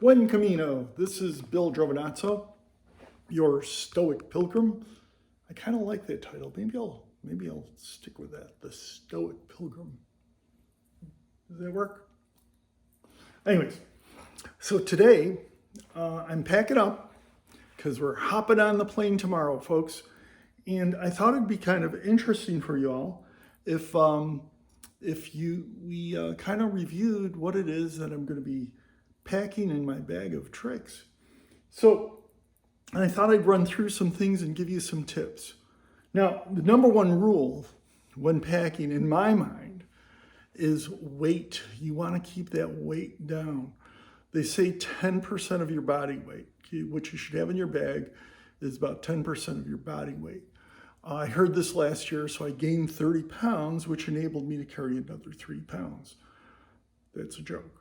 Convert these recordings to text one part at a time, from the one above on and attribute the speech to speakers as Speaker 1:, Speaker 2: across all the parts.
Speaker 1: Buen Camino. This is Bill Giovinazzo, your Stoic Pilgrim. I kind of like that title. Maybe I'll stick with that. The Stoic Pilgrim. Does that work? Anyways, so today I'm packing up because we're hopping on the plane tomorrow, folks. And I thought it'd be kind of interesting for you all if we kind of reviewed what it is that I'm going to be packing in my bag of tricks. So I thought I'd run through some things and give you some tips. Now, the number one rule when packing, in my mind, is weight. You want to keep that weight down. They say 10% of your body weight, what you should have in your bag, is about 10% of your body weight. I heard this last year, so I gained 30 pounds, which enabled me to carry another 3 pounds. That's a joke.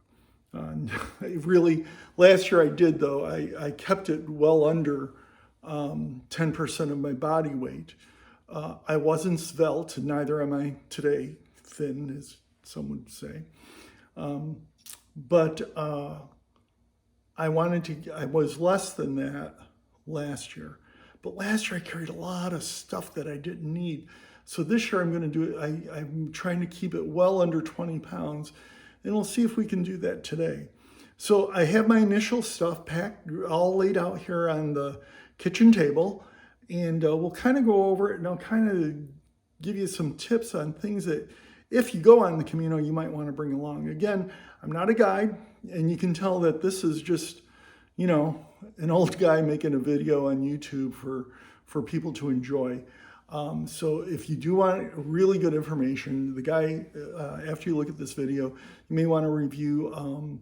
Speaker 1: Really, last year I did, though. I kept it well under 10% of my body weight. I wasn't svelte, and neither am I today, thin, as some would say. But I was less than that last year. But last year I carried a lot of stuff that I didn't need. So this year I'm going to do it. I'm trying to keep it well under 20 pounds. And we'll see if we can do that today. So I have my initial stuff packed, all laid out here on the kitchen table. And we'll kind of go over it, and I'll kind of give you some tips on things that if you go on the Camino, you might want to bring along. Again, I'm not a guide, and you can tell that this is just, an old guy making a video on YouTube for people to enjoy. So if you do want really good information, the guy, after you look at this video, you may want to review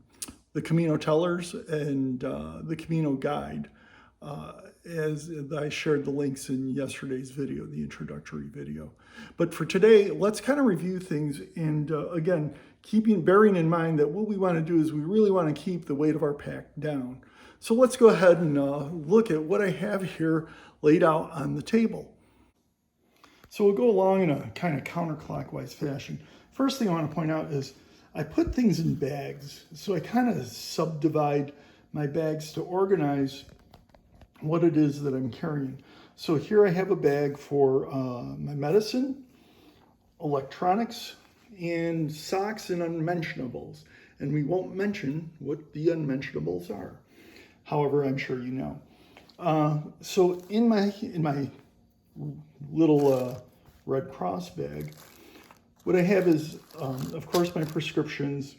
Speaker 1: the Camino Tellers and the Camino Guide, as I shared the links in yesterday's video, the introductory video. But for today, let's kind of review things. And again, bearing in mind that what we want to do is we really want to keep the weight of our pack down. So let's go ahead and look at what I have here laid out on the table. So we'll go along in a kind of counterclockwise fashion. First thing I want to point out is I put things in bags. So I kind of subdivide my bags to organize what it is that I'm carrying. So here I have a bag for my medicine, electronics, and socks and unmentionables. And we won't mention what the unmentionables are. However, I'm sure you know. So in my little Red Cross bag, what I have is, of course, my prescriptions.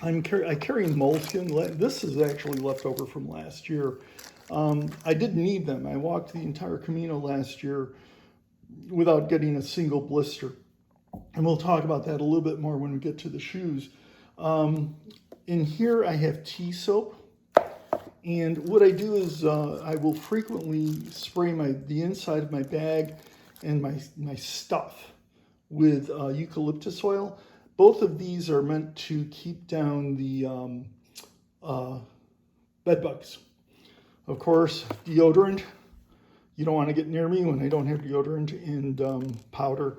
Speaker 1: I carry moleskin. This is actually left over from last year. I didn't need them. I walked the entire Camino last year without getting a single blister. And we'll talk about that a little bit more when we get to the shoes. In here I have tea soap. And what I do is I will frequently spray the inside of my bag and my stuff with eucalyptus oil. Both of these are meant to keep down the bed bugs. Of course, deodorant. You don't want to get near me when I don't have deodorant and powder.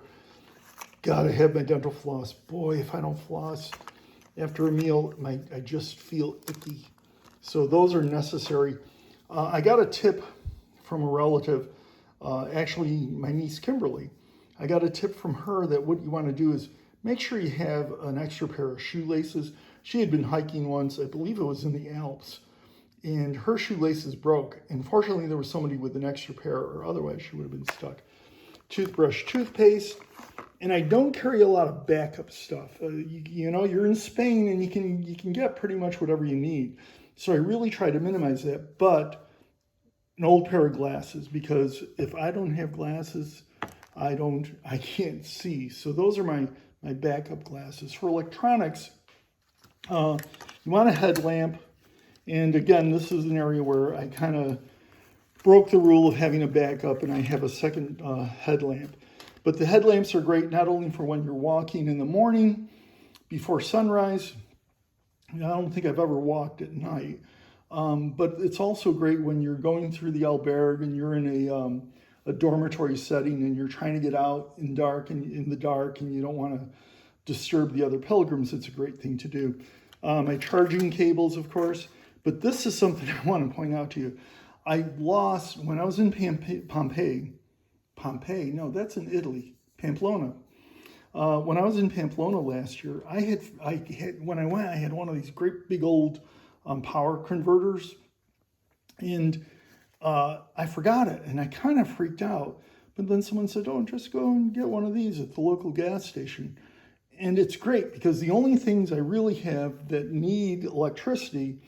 Speaker 1: Gotta have my dental floss. Boy, if I don't floss after a meal, I just feel icky. So those are necessary. I got a tip from a relative, actually my niece Kimberly. I got a tip from her that what you want to do is make sure you have an extra pair of shoelaces. She had been hiking once, I believe it was in the Alps, and her shoelaces broke. And fortunately, there was somebody with an extra pair, or otherwise she would have been stuck. Toothbrush, toothpaste, and I don't carry a lot of backup stuff. You're in Spain and you can get pretty much whatever you need. So I really try to minimize that, but an old pair of glasses, because if I don't have glasses, I can't see. So those are my backup glasses. For electronics, you want a headlamp. And again, this is an area where I kind of broke the rule of having a backup, and I have a second headlamp. But the headlamps are great not only for when you're walking in the morning before sunrise. I don't think I've ever walked at night, but it's also great when you're going through the albergue and you're in a dormitory setting and you're trying to get out in the dark and you don't want to disturb the other pilgrims. It's a great thing to do. My charging cables, of course, But this is something I want to point out to you. I lost, when I was in Pompeii, no, that's in Italy, Pamplona. When I was in Pamplona last year, when I went, I had one of these great big old power converters, and I forgot it, and I kind of freaked out. But then someone said, "Oh, just go and get one of these at the local gas station." And it's great because the only things I really have that need electricity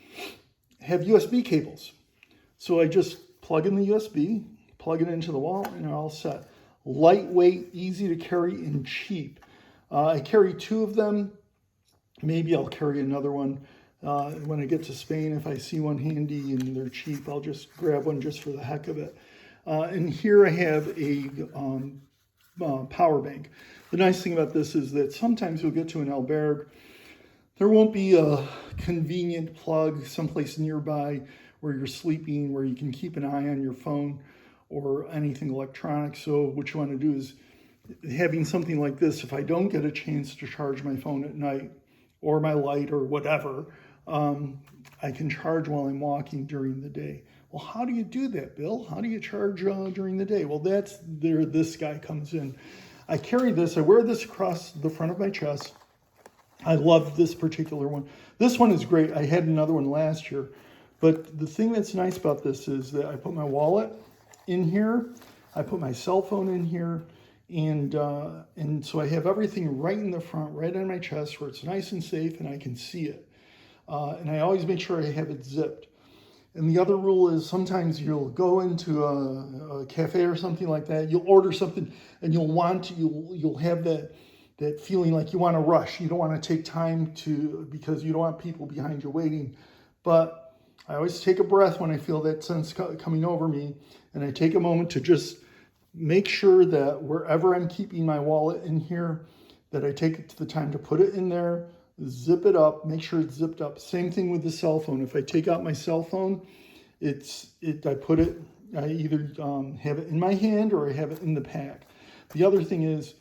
Speaker 1: have USB cables. So I just plug in the USB, plug it into the wall, and they're all set. Lightweight, easy to carry, and cheap. I carry 2 of them. Maybe I'll carry another one when I get to Spain. If I see one handy and they're cheap, I'll just grab one just for the heck of it. And here I have a power bank. The nice thing about this is that sometimes you'll get to an albergue. There won't be a convenient plug someplace nearby where you're sleeping, where you can keep an eye on your phone or anything electronic. So what you want to do is having something like this, if I don't get a chance to charge my phone at night or my light or whatever, I can charge while I'm walking during the day. Well, how do you do that, Bill? How do you charge during the day? Well, that's there this guy comes in. I carry this, I wear this across the front of my chest. I love this particular one. This one is great. I had another one last year. But the thing that's nice about this is that I put my wallet in here, I put my cell phone in here, and so I have everything right in the front, right on my chest, where it's nice and safe and I can see it. And I always make sure I have it zipped. And the other rule is sometimes you'll go into a cafe or something like that, you'll order something and you'll have that feeling like you want to rush. You don't want to take time because you don't want people behind you waiting. But I always take a breath when I feel that sense coming over me, and I take a moment to just make sure that wherever I'm keeping my wallet in here, that I take the time to put it in there, zip it up, make sure it's zipped up. Same thing with the cell phone. If I take out my cell phone, I either have it in my hand or I have it in the pack. The other thing is,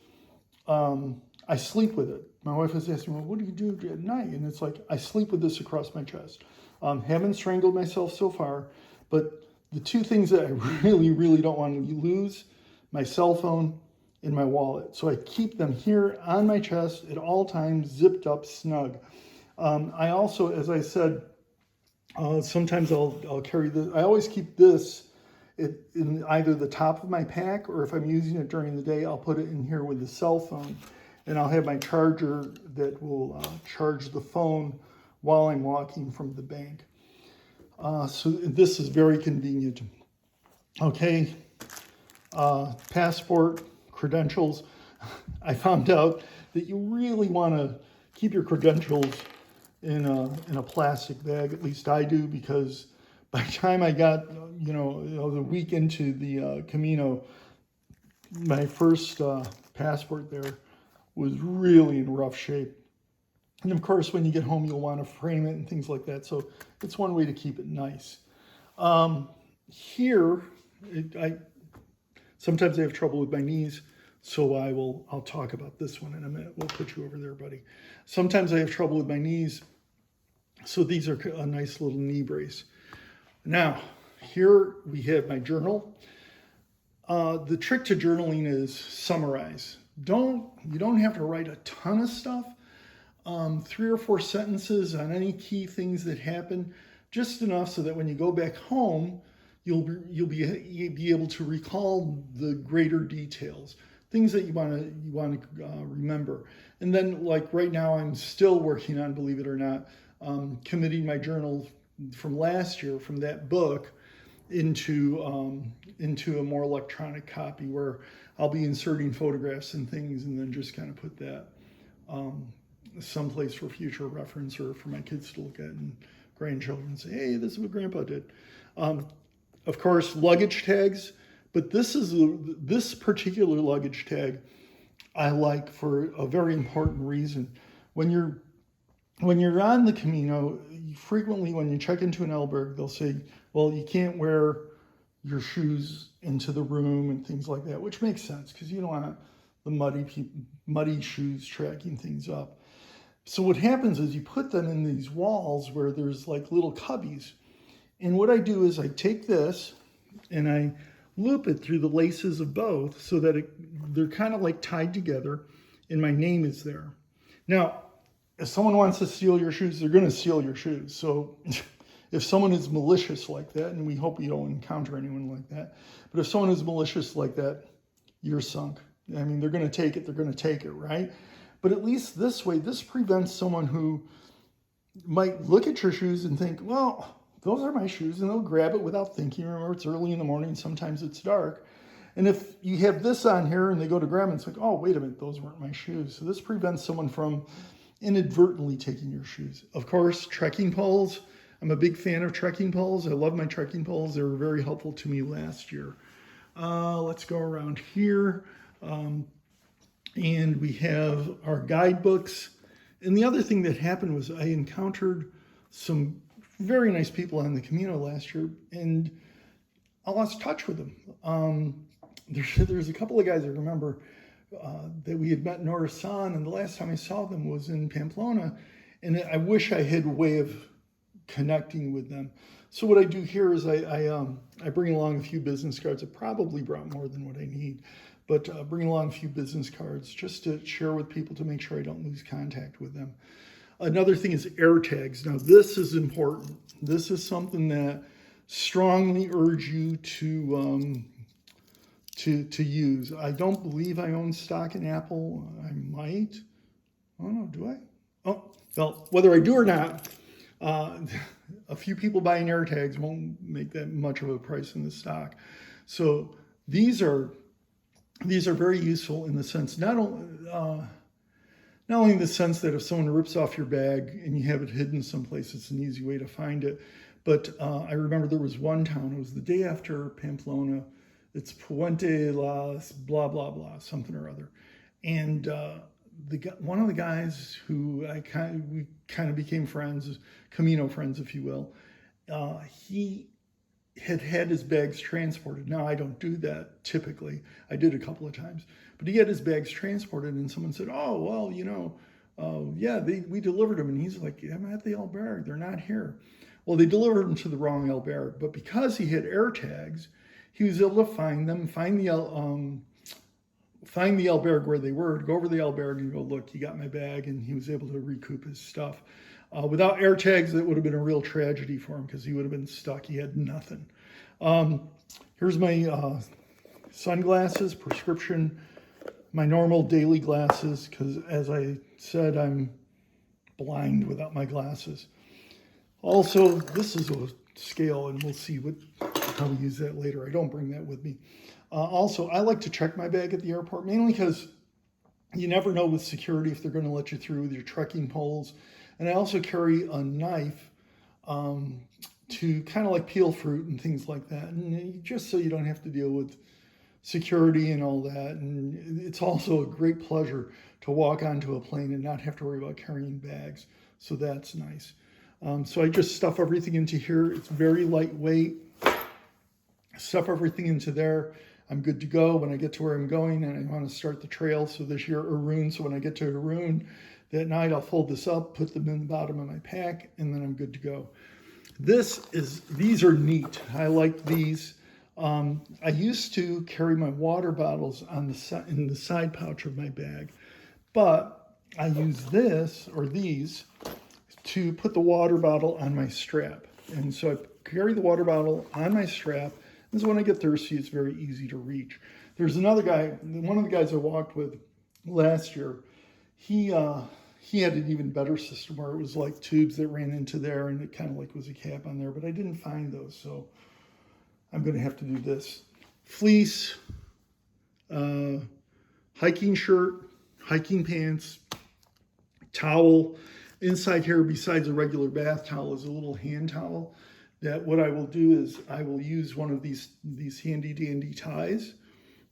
Speaker 1: I sleep with it. My wife was asking, well, what do you do at night? And it's like, I sleep with this across my chest. Haven't strangled myself so far, but the 2 things that I really, really don't want to lose, my cell phone and my wallet. So I keep them here on my chest at all times, zipped up, snug. I also, as I said, sometimes I'll carry this. I always keep this in either the top of my pack, or if I'm using it during the day, I'll put it in here with the cell phone. And I'll have my charger that will charge the phone while I'm walking from the bank. So this is very convenient. Okay, passport, credentials. I found out that you really want to keep your credentials in a plastic bag. At least I do, because by the time I got, the week into the Camino, my first passport there was really in rough shape. And of course, when you get home, you'll want to frame it and things like that. So it's one way to keep it nice. Sometimes I have trouble with my knees, so I'll talk about this one in a minute. We'll put you over there, buddy. Sometimes I have trouble with my knees, so these are a nice little knee brace. Now, here we have my journal. The trick to journaling is summarize. You don't have to write a ton of stuff. 3 or 4 sentences on any key things that happen, just enough so that when you go back home, you'll be able to recall the greater details, things that you want to remember. And then, like right now, I'm still working on, believe it or not, committing my journal from last year, from that book, into a more electronic copy where I'll be inserting photographs and things, and then just kind of put that someplace for future reference, or for my kids to look at and grandchildren and say, hey, this is what Grandpa did. Of course, luggage tags, but this particular luggage tag I like for a very important reason. When you're on the Camino, frequently when you check into an albergue, they'll say, well, you can't wear your shoes into the room and things like that, which makes sense because you don't want the muddy shoes tracking things up. So what happens is you put them in these walls where there's like little cubbies. And what I do is I take this and I loop it through the laces of both so that they're kind of like tied together and my name is there. Now, if someone wants to steal your shoes, they're going to steal your shoes. So if someone is malicious like that, and we hope we don't encounter anyone like that, but if someone is malicious like that, you're sunk. I mean, they're going to take it, right? But at least this way, this prevents someone who might look at your shoes and think, well, those are my shoes, and they'll grab it without thinking. Remember, it's early in the morning, sometimes it's dark. And if you have this on here and they go to grab it, it's like, oh, wait a minute, those weren't my shoes. So this prevents someone from inadvertently taking your shoes. Of course, trekking poles. I'm a big fan of trekking poles. I love my trekking poles. They were very helpful to me last year. Let's go around here. And we have our guidebooks. And the other thing that happened was I encountered some very nice people on the Camino last year, and I lost touch with them. There's a couple of guys I remember that we had met in Orasan, and the last time I saw them was in Pamplona, and I wish I had a way of connecting with them. So what I do here is I bring along a few business cards. I probably brought more than what I need, but bring along a few business cards just to share with people to make sure I don't lose contact with them. Another thing is air tags. Now this is important. This is something that strongly urge you to use. I don't believe I own stock in Apple. I might. Oh no, do I? Oh, well, whether I do or not, a few people buying air tags won't make that much of a price in the stock. So these are very useful in the sense not only in the sense that if someone rips off your bag and you have it hidden someplace, it's an easy way to find it. But I remember there was one town, it was the day after Pamplona, it's Puente Las blah, blah, blah, something or other. And one of the guys who we kind of became friends, Camino friends, if you will, he had his bags transported. Now, I don't do that typically. I did a couple of times. But he had his bags transported, and someone said, oh, well, yeah, we delivered them. And he's like, I'm at the albergue. They're not here. Well, they delivered them to the wrong albergue. But because he had air tags, he was able to find them, find the albergue where they were, go over the albergue and go, look, you got my bag. And he was able to recoup his stuff. Without air tags, it would have been a real tragedy for him because he would have been stuck. He had nothing. Here's my sunglasses, prescription, my normal daily glasses, because as I said, I'm blind without my glasses. Also, this is a scale, and we'll see how we use that later. I don't bring that with me. Also, I like to check my bag at the airport, mainly because you never know with security if they're going to let you through with your trekking poles. And I also carry a knife to kind of like peel fruit and things like that. And just so you don't have to deal with security and all that. And it's also a great pleasure to walk onto a plane and not have to worry about carrying bags. So that's nice. So I just stuff everything into here. It's very lightweight. Stuff everything into there. I'm good to go when I get to where I'm going and I want to start the trail. So this year, Arun. So when I get to Arun that night, I'll fold this up, put them in the bottom of my pack, and then I'm good to go. These are neat. I like these. I used to carry my water bottles in the side pouch of my bag, but I use these to put the water bottle on my strap. And so I carry the water bottle on my strap. And so when I get thirsty, it's very easy to reach. There's another guy, one of the guys I walked with last year, he had an even better system where it was like tubes that ran into there and it kind of like was a cap on there, but I didn't find those. So I'm going to have to do this. Fleece, hiking shirt, hiking pants, towel. Inside here, besides a regular bath towel, is a little hand towel that what I will do is I will use one of these handy dandy ties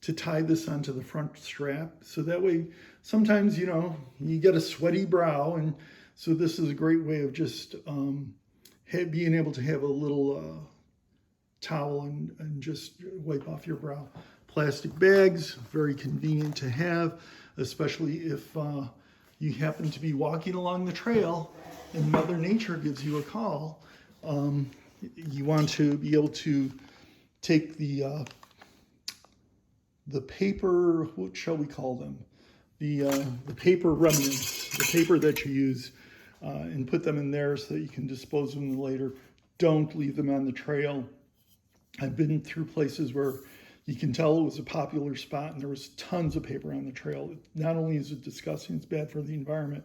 Speaker 1: to tie this onto the front strap. So that way, sometimes, you get a sweaty brow. And so this is a great way of just being able to have a little towel and just wipe off your brow. Plastic bags, very convenient to have, especially if you happen to be walking along the trail and Mother Nature gives you a call, you want to be able to take the paper, what shall we call them? The paper remnants, the paper that you use, and put them in there so that you can dispose of them later. Don't leave them on the trail. I've been through places where you can tell it was a popular spot and there was tons of paper on the trail. Not only is it disgusting, it's bad for the environment.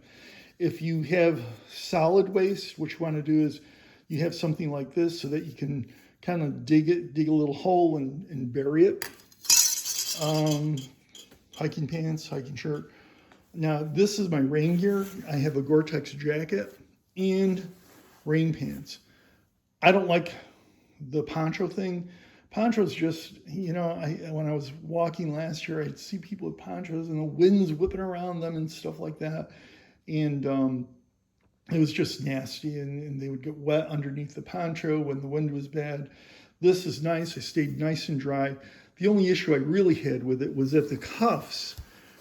Speaker 1: If you have solid waste, what you want to do is you have something like this so that you can kind of dig a little hole and bury it. Hiking pants, hiking shirt. Now, this is my rain gear. I have a Gore-Tex jacket and rain pants. I don't like the poncho thing. Ponchos just, when I was walking last year, I'd see people with ponchos and the wind's whipping around them and stuff like that. And it was just nasty, and they would get wet underneath the poncho when the wind was bad. This is nice. I stayed nice and dry. The only issue I really had with it was at the cuffs.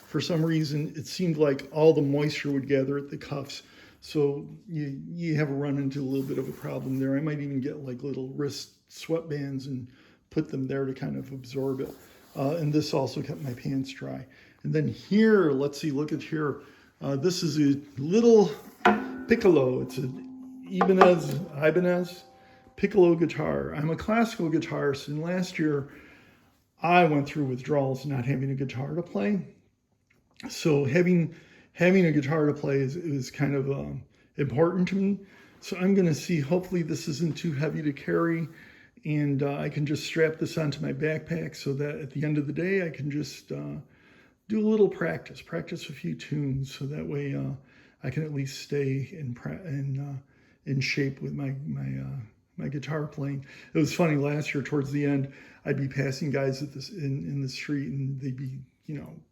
Speaker 1: For some reason, it seemed like all the moisture would gather at the cuffs. So you have a run into a little bit of a problem there. I might even get like little wrist sweatbands and put them there to kind of absorb it. And this also kept my pants dry. And then here, let's see, look at here. This is a little piccolo. It's an Ibanez piccolo guitar. I'm a classical guitarist, and last year I went through withdrawals not having a guitar to play. So having a guitar to play is kind of important to me. So I'm going to see, hopefully this isn't too heavy to carry, and I can just strap this onto my backpack so that at the end of the day I can just do a little practice a few tunes, so that way I can at least stay in shape with my guitar playing. It was funny, last year towards the end, I'd be passing guys at this in the street, and they'd be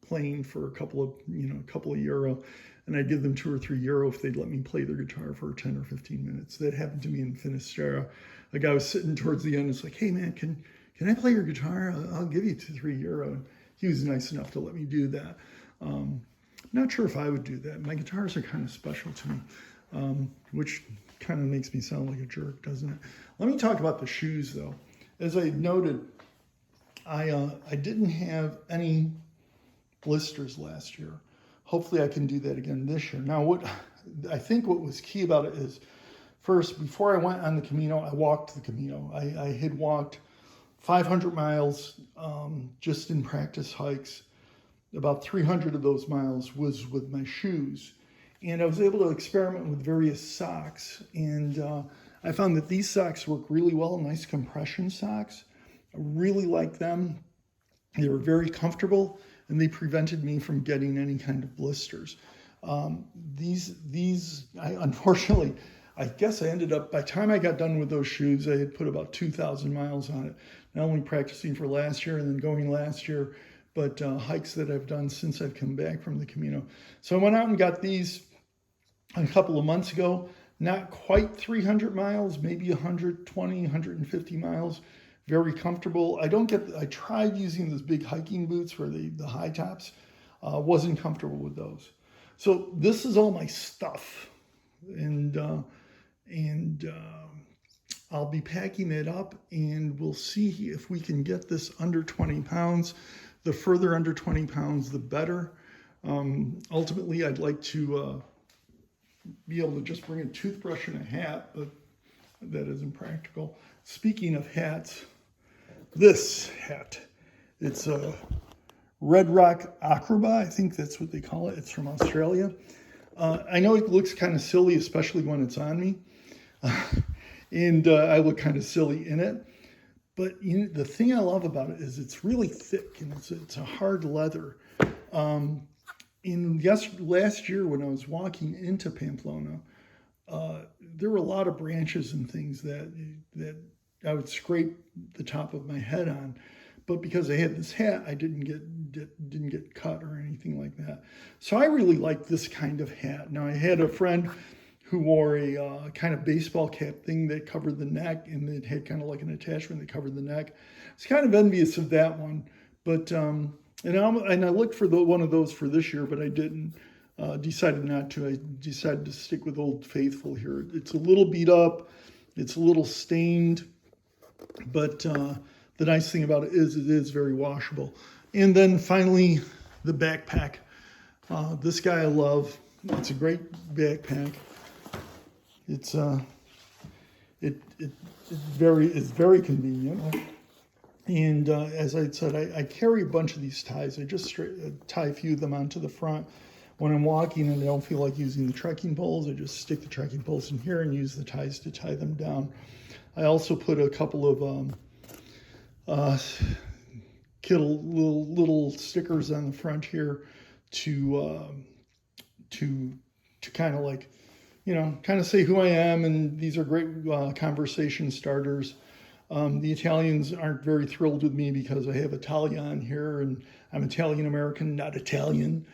Speaker 1: playing for a couple of euro, and I'd give them €2 or €3 if they'd let me play their guitar for 10 or 15 minutes. That happened to me in Finisterre. A guy was sitting towards the end. It's like, hey man, can I play your guitar? I'll give you €2-3. He was nice enough to let me do that. Not sure if I would do that. My guitars are kind of special to me, which kind of makes me sound like a jerk, doesn't it? Let me talk about the shoes though. As I noted, I didn't have any blisters last year. Hopefully I can do that again this year. Now, what was key about it is, first, before I went on the Camino, I walked the Camino. I had walked 500 miles just in practice hikes. About 300 of those miles was with my shoes. And I was able to experiment with various socks. And I found that these socks work really well, nice compression socks. I really like them. They were very comfortable, and they prevented me from getting any kind of blisters. Unfortunately, I guess I ended up, by the time I got done with those shoes, I had put about 2,000 miles on it. Not only practicing for last year and then going last year, but hikes that I've done since I've come back from the Camino. So I went out and got these a couple of months ago. Not quite 300 miles, maybe 120, 150 miles. Very comfortable. I tried using those big hiking boots for the high tops. Wasn't comfortable with those. So this is all my stuff. And I'll be packing it up, and we'll see if we can get this under 20 pounds. The further under 20 pounds, the better. Ultimately, I'd like to be able to just bring a toothbrush and a hat, but that isn't practical. Speaking of hats, this hat, it's a Red Rock Acroba. I think that's what they call it. It's from Australia. I know it looks kind of silly, especially when it's on me. And I look kind of silly in it. But the thing I love about it is it's really thick, and it's a hard leather. Last year when I was walking into Pamplona, there were a lot of branches and things that I would scrape the top of my head on. But because I had this hat, I didn't get cut or anything like that. So I really like this kind of hat. Now, I had a friend who wore a kind of baseball cap thing that covered the neck, and it had kind of like an attachment that covered the neck. I was kind of envious of that one, but and I looked for one of those for this year, but I didn't. decided not to. I decided to stick with Old Faithful here. It's a little beat up, it's a little stained, but the nice thing about it is very washable. And then finally, the backpack. This guy I love. It's a great backpack. It's very convenient. And as I said, I carry a bunch of these ties. I just tie a few of them onto the front. When I'm walking and I don't feel like using the trekking poles, I just stick the trekking poles in here and use the ties to tie them down. I also put a couple of little stickers on the front here to kind of like, kind of say who I am, and these are great conversation starters. The Italians aren't very thrilled with me because I have Italia on here, and I'm Italian American, not Italian,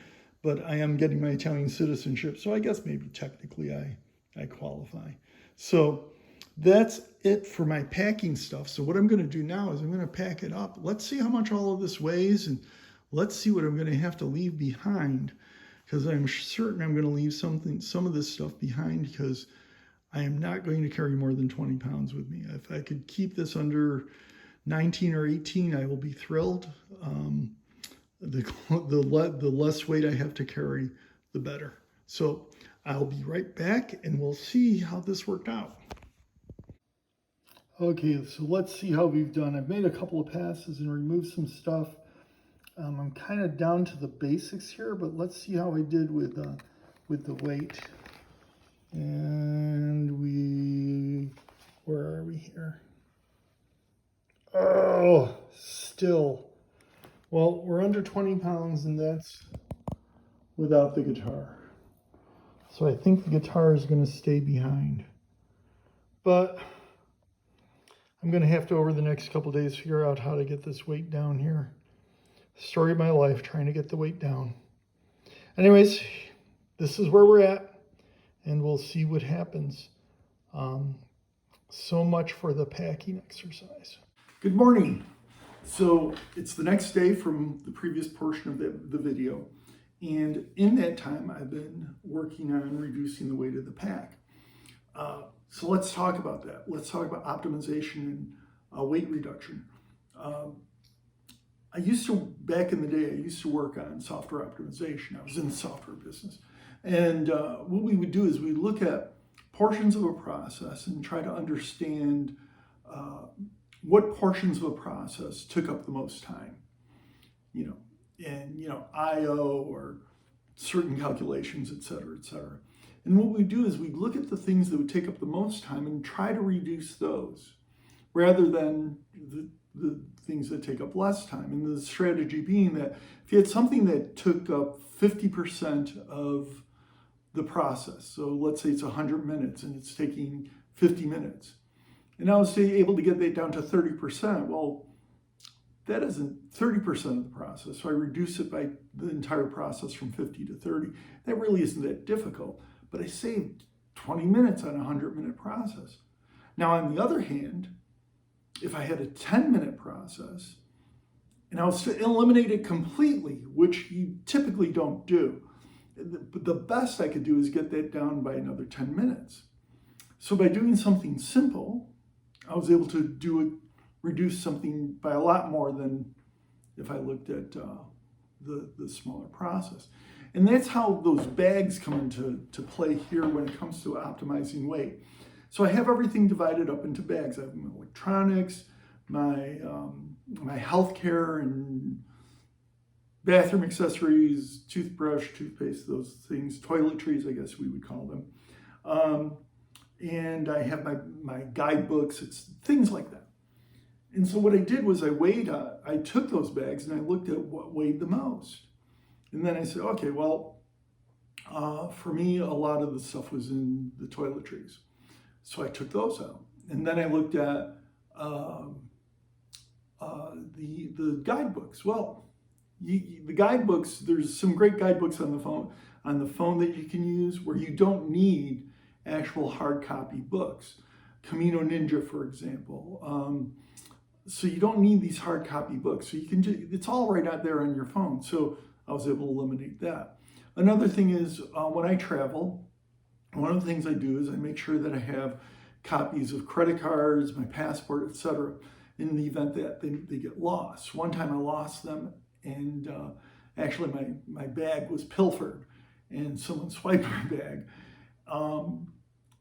Speaker 1: but I am getting my Italian citizenship, so I guess maybe technically I qualify. So that's it for my packing stuff. So what I'm going to do now is I'm going to pack it up. Let's see how much all of this weighs, and let's see what I'm going to have to leave behind, because I'm certain I'm going to leave some of this stuff behind, because I am not going to carry more than 20 pounds with me. If I could keep this under 19 or 18, I will be thrilled. The less weight I have to carry, the better. So I'll be right back and we'll see how this worked out. Okay, so let's see how we've done. I've made a couple of passes and removed some stuff. I'm kind of down to the basics here, but let's see how I did with the weight. And where are we here? Oh, still. Well, we're under 20 pounds, and that's without the guitar. So I think the guitar is going to stay behind. But I'm going to have to, over the next couple of days, figure out how to get this weight down here. Story of my life, trying to get the weight down. Anyways, this is where we're at, and we'll see what happens. So much for the packing exercise. Good morning. So it's the next day from the previous portion of the video. And in that time, I've been working on reducing the weight of the pack. So let's talk about that. Let's talk about optimization and weight reduction. Back in the day, I used to work on software optimization. I was in the software business. And what we would do is we'd look at portions of a process and try to understand what portions of a process took up the most time, IO or certain calculations, et cetera, et cetera. And what we do is we look at the things that would take up the most time and try to reduce those rather than the things that take up less time. And the strategy being that if you had something that took up 50% of the process, so let's say it's 100 minutes and it's taking 50 minutes, and I was able to get that down to 30%, well, that isn't 30% of the process, so I reduce it by the entire process from 50 to 30. That really isn't that difficult, but I saved 20 minutes on a 100-minute process. Now, on the other hand, if I had a 10-minute process, and I was to eliminate it completely, which you typically don't do, the best I could do is get that down by another 10 minutes. So by doing something simple, I was able to reduce something by a lot more than if I looked at the smaller process. And that's how those bags come into play here when it comes to optimizing weight. So I have everything divided up into bags. I have my electronics, my healthcare and bathroom accessories, toothbrush, toothpaste, those things, toiletries, I guess we would call them. And I have my guidebooks, it's things like that. And so what I did was I took those bags and I looked at what weighed the most. And then I said, okay, well, for me, a lot of the stuff was in the toiletries. So I took those out. And then I looked at the guidebooks. Well, the guidebooks, there's some great guidebooks on the phone that you can use where you don't need actual hard copy books. Camino Ninja, for example. So you don't need these hard copy books. So you can it's all right out there on your phone. So I was able to eliminate that. Another thing is when I travel, one of the things I do is I make sure that I have copies of credit cards, my passport, etc., in the event that they get lost. One time I lost them, and actually my bag was pilfered, and someone swiped my bag.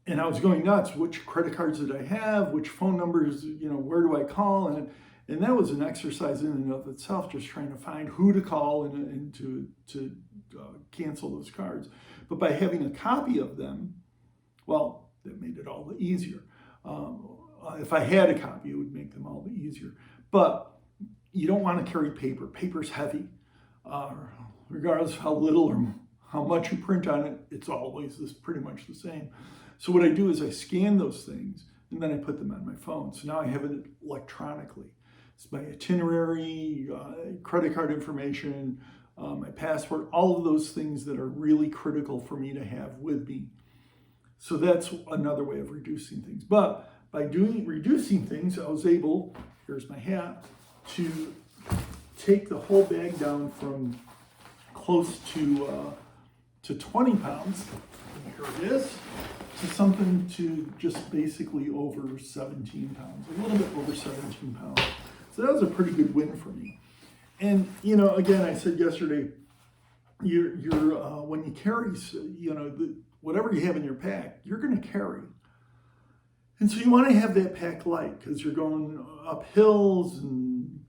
Speaker 1: And I was going nuts. Which credit cards did I have? Which phone numbers, where do I call? And that was an exercise in and of itself, just trying to find who to call and to cancel those cards. But by having a copy of them, well, that made it all the easier. If I had a copy, it would make them all the easier. But you don't want to carry paper. Paper's heavy. Regardless of how little or how much you print on it, it's always pretty much the same. So what I do is I scan those things, and then I put them on my phone. So now I have it electronically. It's my itinerary, credit card information, my passport, all of those things that are really critical for me to have with me. So that's another way of reducing things. But by reducing things, I was able, here's my hat, to take the whole bag down from close to 20 pounds, here it is, to something to just basically over 17 pounds, a little bit over 17 pounds. So that was a pretty good win for me. And, again, I said yesterday, you're when you carry, whatever you have in your pack, you're going to carry. And so you want to have that pack light because you're going up hills and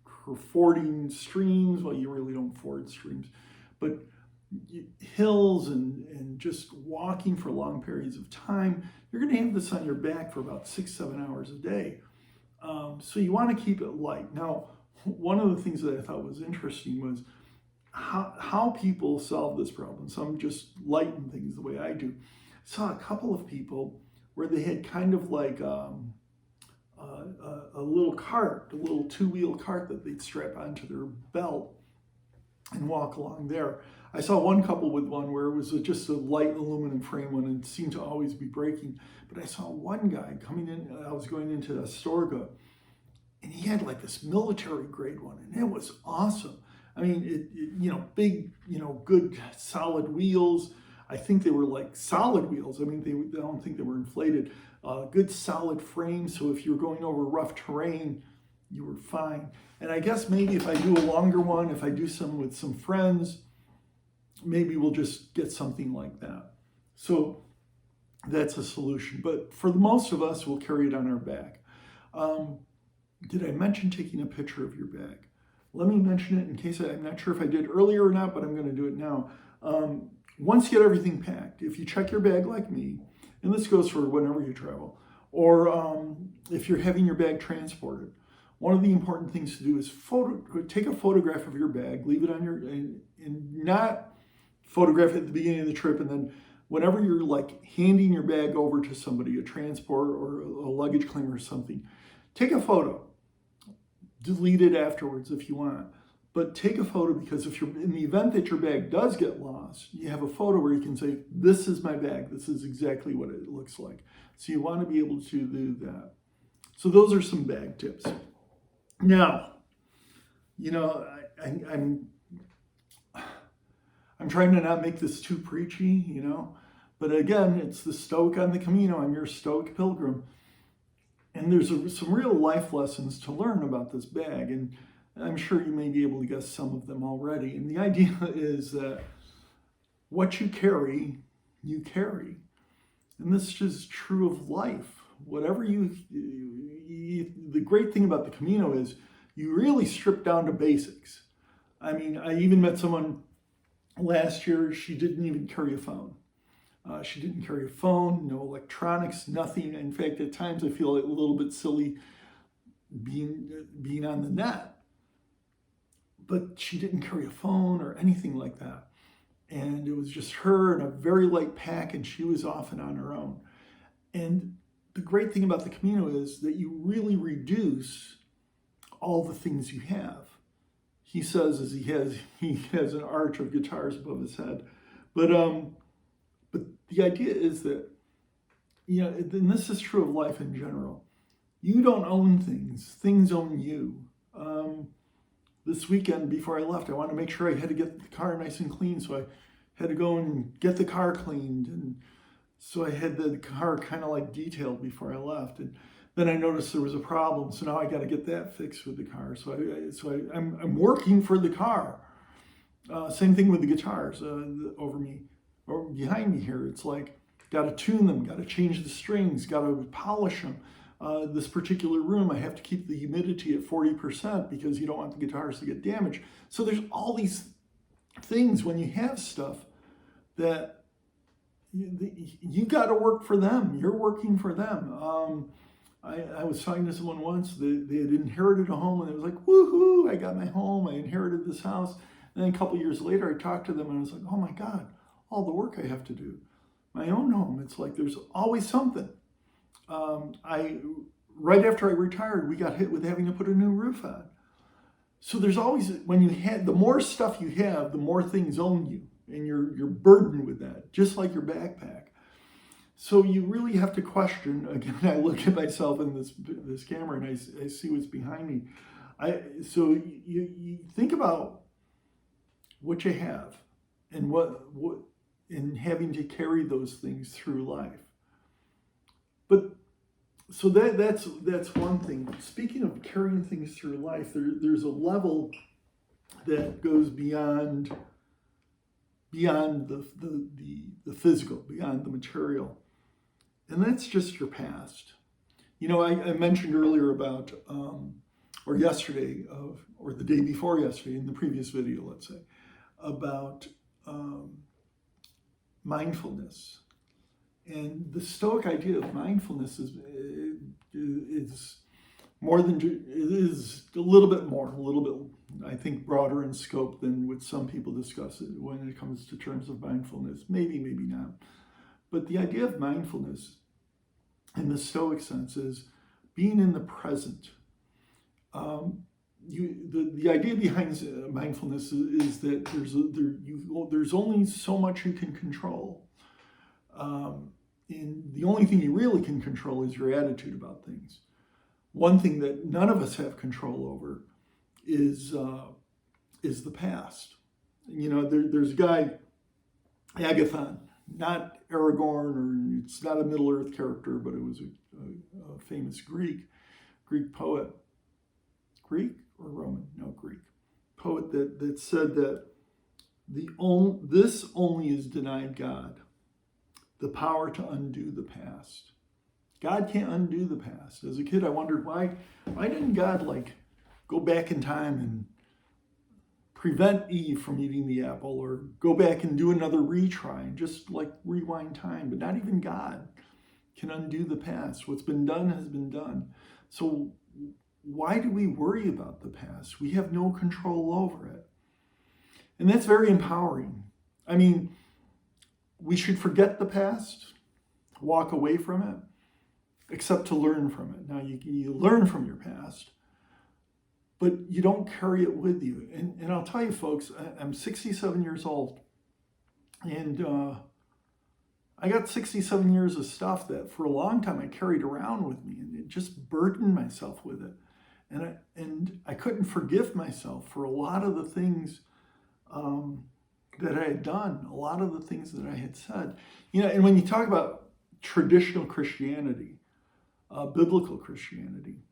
Speaker 1: fording streams. Well, you really don't ford streams, but hills and just walking for long periods of time. You're going to have this on your back for about 6-7 hours a day. So you want to keep it light. Now, one of the things that I thought was interesting was how people solve this problem. Some just lighten things the way I do. I saw a couple of people where they had kind of like a little cart, a little two-wheel cart that they'd strap onto their belt and walk along there. I saw one couple with one where it was just a light aluminum frame one and it seemed to always be breaking. But I saw one guy coming in, I was going into Astorga, and he had like this military grade one, and it was awesome. I mean, big, good solid wheels. I think they were like solid wheels. I mean, I don't think they were inflated. Good solid frame, so if you're going over rough terrain, you were fine. And I guess maybe if I do a longer one, if I do some with some friends, maybe we'll just get something like that. So that's a solution. But for the most of us, we'll carry it on our back. Did I mention taking a picture of your bag? Let me mention it in case I'm not sure if I did earlier or not, but I'm going to do it now. Once you get everything packed, if you check your bag like me, and this goes for whenever you travel, or if you're having your bag transported, one of the important things to do is take a photograph of your bag, leave it on and not photograph it at the beginning of the trip, and then whenever you're like handing your bag over to somebody, a transport or a luggage claim or something, take a photo. Delete it afterwards if you want. But take a photo, because if you're in the event that your bag does get lost, you have a photo where you can say, this is my bag. This is exactly what it looks like. So you want to be able to do that. So those are some bag tips. Now, I'm trying to not make this too preachy, but again, it's the Stoic on the Camino. I'm your Stoic pilgrim. And there's some real life lessons to learn about this bag, and I'm sure you may be able to guess some of them already. And the idea is that what you carry, you carry. And this is true of life. Whatever the great thing about the Camino is you really strip down to basics. I mean, I even met someone last year, she didn't even carry a phone. She didn't carry a phone, no electronics, nothing. In fact, at times I feel a little bit silly being on the net. But she didn't carry a phone or anything like that. And it was just her and a very light pack, and she was off and on her own. And the great thing about the Camino is that you really reduce all the things you have. He says as he has an arch of guitars above his head. But the idea is that, and this is true of life in general, you don't own things own you. This weekend before I left, I wanted to make sure I had to get the car nice and clean, so I had to go and get the car cleaned, and so I had the car kind of like detailed before I left, and then I noticed there was a problem, so now I got to get that fixed with the car. I'm working for the car. Same thing with the guitars over me or behind me here. It's like, got to tune them, got to change the strings, got to polish them. This particular room, I have to keep the humidity at 40% because you don't want the guitars to get damaged. So there's all these things when you have stuff that you got to work for them. You're working for them. I was talking to someone once, they had inherited a home, and it was like, woohoo, I got my home, I inherited this house. And then a couple years later, I talked to them, and I was like, oh my God, all the work I have to do. My own home, it's like there's always something. Right after I retired, we got hit with having to put a new roof on. So there's always, the more stuff you have, the more things own you, and you're burdened with that, just like your backpack. So you really have to question. Again, I look at myself in this camera, and I see what's behind me. So you think about what you have, and what and having to carry those things through life. But so that's one thing. Speaking of carrying things through life, there's a level that goes beyond the physical, beyond the material, and that's just your past. You know, I mentioned earlier about, or yesterday, or the day before yesterday, in the previous video, let's say, about mindfulness. And the Stoic idea of mindfulness is more than, it is a little bit, I think, broader in scope than what some people discuss it when it comes to terms of mindfulness. Maybe not. But the idea of mindfulness in the Stoic sense is being in the present. The idea behind mindfulness is that there's only so much you can control. And the only thing you really can control is your attitude about things. One thing that none of us have control over is the past. You know, there's a guy, Agathon, not Aragorn, or it's not a Middle-earth character, but it was a famous Greek poet. Greek or Roman? No, Greek. Poet that said that this only is denied God, the power to undo the past. God can't undo the past. As a kid, I wondered why didn't God go back in time and prevent Eve from eating the apple, or go back and do another retry and just rewind time. But not even God can undo the past. What's been done has been done. So why do we worry about the past? We have no control over it. And that's very empowering. I mean, we should forget the past, walk away from it, except to learn from it. Now, you learn from your past, but you don't carry it with you. And I'll tell you, folks, I'm 67 years old, and I got 67 years of stuff that for a long time I carried around with me, and it just burdened myself with it. And I couldn't forgive myself for a lot of the things that I had done, a lot of the things that I had said. You know, and when you talk about traditional Christianity, biblical Christianity,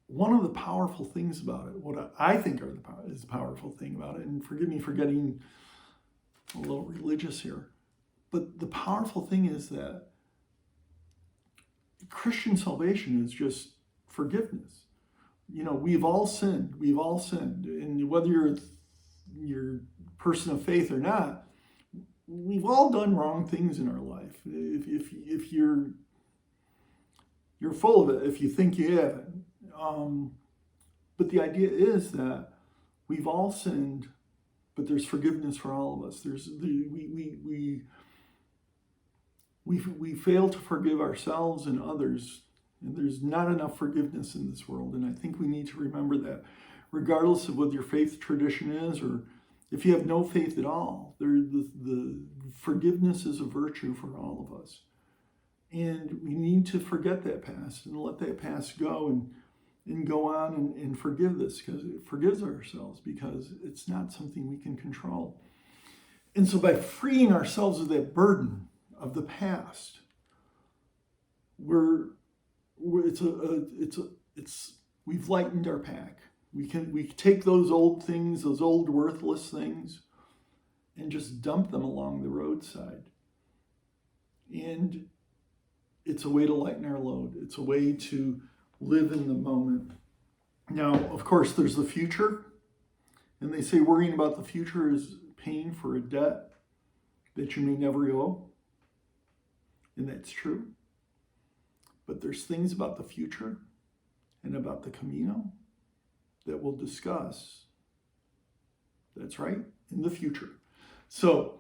Speaker 1: one of the powerful things about it, what I think is the powerful thing about it, and forgive me for getting a little religious here, but the powerful thing is that Christian salvation is just forgiveness. You know, we've all sinned, and whether you're a person of faith or not, we've all done wrong things in our life. If you're full of it, if you think you haven't. But the idea is that we've all sinned, but there's forgiveness for all of us. We fail to forgive ourselves and others, and there's not enough forgiveness in this world. And I think we need to remember that, regardless of what your faith tradition is, or if you have no faith at all, the forgiveness is a virtue for all of us. And we need to forget that past and let that past go, and go on and forgive this, because it forgives ourselves, because it's not something we can control. And so by freeing ourselves of that burden of the past, we've lightened our pack. We take those old things, those old worthless things, and just dump them along the roadside. And it's a way to lighten our load. It's a way to live in the moment. Now, of course, there's the future. And they say worrying about the future is paying for a debt that you may never owe. And that's true. But there's things about the future and about the Camino that we'll discuss. That's right, in the future. So,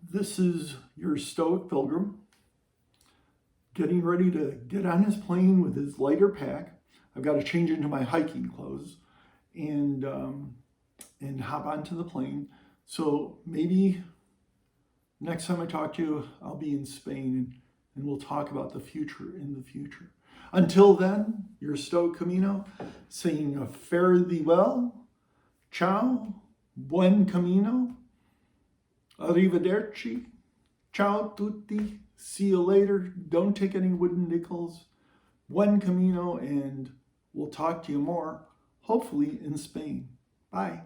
Speaker 1: this is your Stoic pilgrim getting ready to get on his plane with his lighter pack. I've got to change into my hiking clothes and hop onto the plane. So maybe next time I talk to you, I'll be in Spain and we'll talk about the future in the future. Until then, your Stoic Camino saying fare thee well, ciao, buen camino, arrivederci, ciao tutti, see you later, don't take any wooden nickels, buen camino, and we'll talk to you more, hopefully in Spain. Bye.